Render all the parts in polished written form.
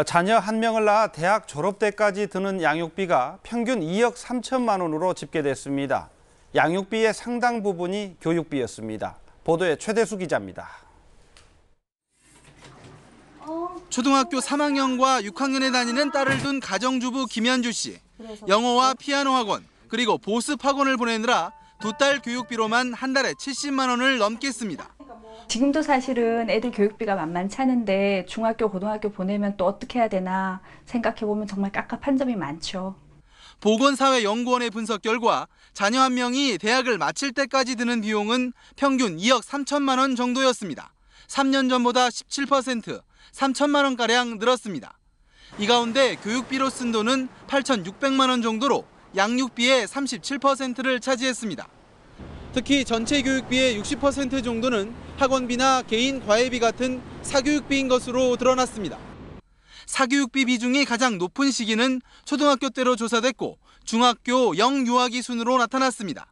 자녀 한 명을 낳아 대학 졸업 때까지 드는 양육비가 평균 2억 3천만 원으로 집계됐습니다. 양육비의 상당 부분이 교육비였습니다. 보도에 최대수 기자입니다. 초등학교 3학년과 6학년에 다니는 딸을 둔 가정주부 김현주 씨. 영어와 피아노 학원, 그리고 보습 학원을 보내느라 두 딸 교육비로만 한 달에 70만 원을 넘게 씁니다. 지금도 사실은 애들 교육비가 만만치 않은데 중학교, 고등학교 보내면 또 어떻게 해야 되나 생각해보면 정말 깝깝한 점이 많죠. 보건사회연구원의 분석 결과 자녀 한 명이 대학을 마칠 때까지 드는 비용은 평균 2억 3천만 원 정도였습니다. 3년 전보다 17%, 3천만 원가량 늘었습니다. 이 가운데 교육비로 쓴 돈은 8,600만 원 정도로 양육비의 37%를 차지했습니다. 특히 전체 교육비의 60% 정도는 학원비나 개인 과외비 같은 사교육비인 것으로 드러났습니다. 사교육비 비중이 가장 높은 시기는 초등학교 때로 조사됐고 중학교 영유아기 순으로 나타났습니다.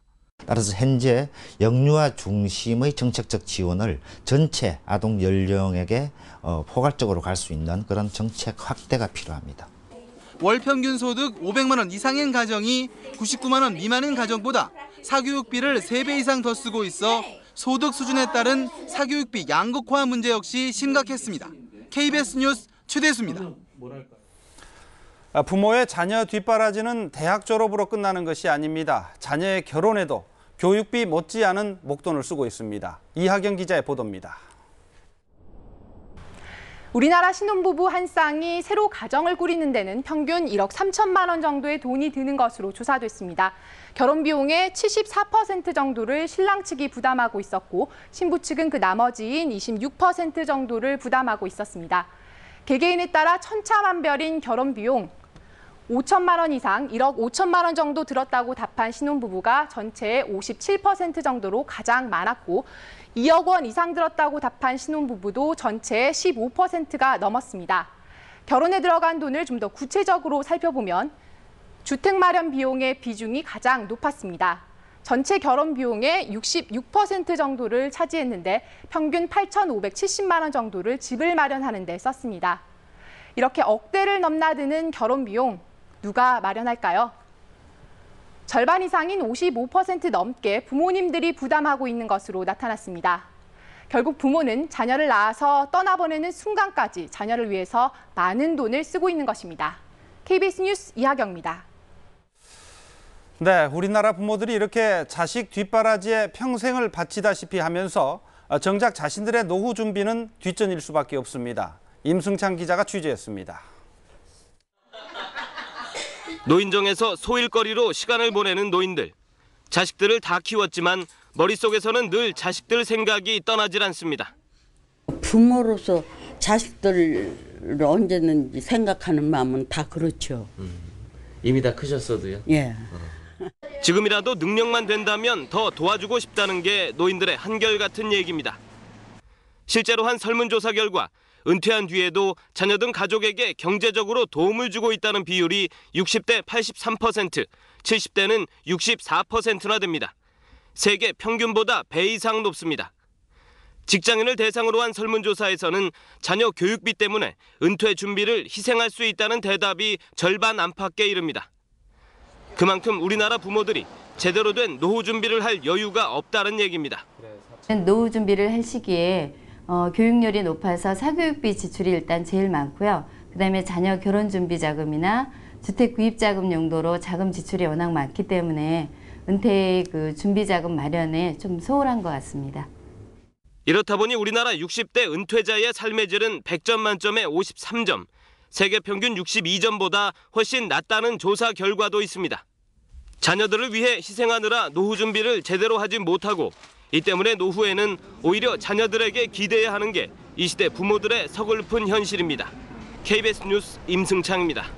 따라서 현재 영유아 중심의 정책적 지원을 전체 아동 연령에게 포괄적으로 갈 수 있는 그런 정책 확대가 필요합니다. 월 평균 소득 500만 원 이상인 가정이 99만 원 미만인 가정보다 사교육비를 3배 이상 더 쓰고 있어 소득 수준에 따른 사교육비 양극화 문제 역시 심각했습니다. KBS 뉴스 최대수입니다. 부모의 자녀 뒷바라지는 대학 졸업으로 끝나는 것이 아닙니다. 자녀의 결혼에도 교육비 못지않은 목돈을 쓰고 있습니다. 이하경 기자의 보도입니다. 우리나라 신혼부부 한 쌍이 새로 가정을 꾸리는 데는 평균 1억 3천만 원 정도의 돈이 드는 것으로 조사됐습니다. 결혼 비용의 74% 정도를 신랑 측이 부담하고 있었고 신부 측은 그 나머지인 26% 정도를 부담하고 있었습니다. 개개인에 따라 천차만별인 결혼 비용, 5천만 원 이상 1억 5천만 원 정도 들었다고 답한 신혼부부가 전체의 57% 정도로 가장 많았고 2억 원 이상 들었다고 답한 신혼부부도 전체의 15%가 넘었습니다. 결혼에 들어간 돈을 좀 더 구체적으로 살펴보면 주택 마련 비용의 비중이 가장 높았습니다. 전체 결혼 비용의 66% 정도를 차지했는데 평균 8,570만 원 정도를 집을 마련하는 데 썼습니다. 이렇게 억대를 넘나드는 결혼 비용, 누가 마련할까요? 절반 이상인 55% 넘게 부모님들이 부담하고 있는 것으로 나타났습니다. 결국 부모는 자녀를 낳아서 떠나보내는 순간까지 자녀를 위해서 많은 돈을 쓰고 있는 것입니다. KBS 뉴스 이하경입니다. 네, 우리나라 부모들이 이렇게 자식 뒷바라지에 평생을 바치다시피 하면서 정작 자신들의 노후 준비는 뒷전일 수밖에 없습니다. 임승찬 기자가 취재했습니다. 노인정에서 소일거리로 시간을 보내는 노인들. 자식들을 다 키웠지만 머릿속에서는 늘 자식들 생각이 떠나질 않습니다. 부모로서 자식들을 언제든지 생각하는 마음은 다 그렇죠. 이미 다 크셨어도요? 예. 지금이라도 능력만 된다면 더 도와주고 싶다는 게 노인들의 한결같은 얘기입니다. 실제로 한 설문조사 결과 은퇴한 뒤에도 자녀 등 가족에게 경제적으로 도움을 주고 있다는 비율이 60대 83%, 70대는 64%나 됩니다. 세계 평균보다 배 이상 높습니다. 직장인을 대상으로 한 설문조사에서는 자녀 교육비 때문에 은퇴 준비를 희생할 수 있다는 대답이 절반 안팎에 이릅니다. 그만큼 우리나라 부모들이 제대로 된 노후 준비를 할 여유가 없다는 얘기입니다. 노후 준비를 할 시기에 교육열이 높아서 사교육비 지출이 일단 제일 많고요. 그다음에 자녀 결혼 준비 자금이나 주택 구입 자금 용도로 자금 지출이 워낙 많기 때문에 은퇴 준비 자금 마련에 좀 소홀한 것 같습니다. 이렇다 보니 우리나라 60대 은퇴자의 삶의 질은 100점 만점에 53점, 세계 평균 62점보다 훨씬 낮다는 조사 결과도 있습니다. 자녀들을 위해 희생하느라 노후 준비를 제대로 하지 못하고 이 때문에 노후에는 오히려 자녀들에게 기대야 하는 게 이 시대 부모들의 서글픈 현실입니다. KBS 뉴스 임승창입니다.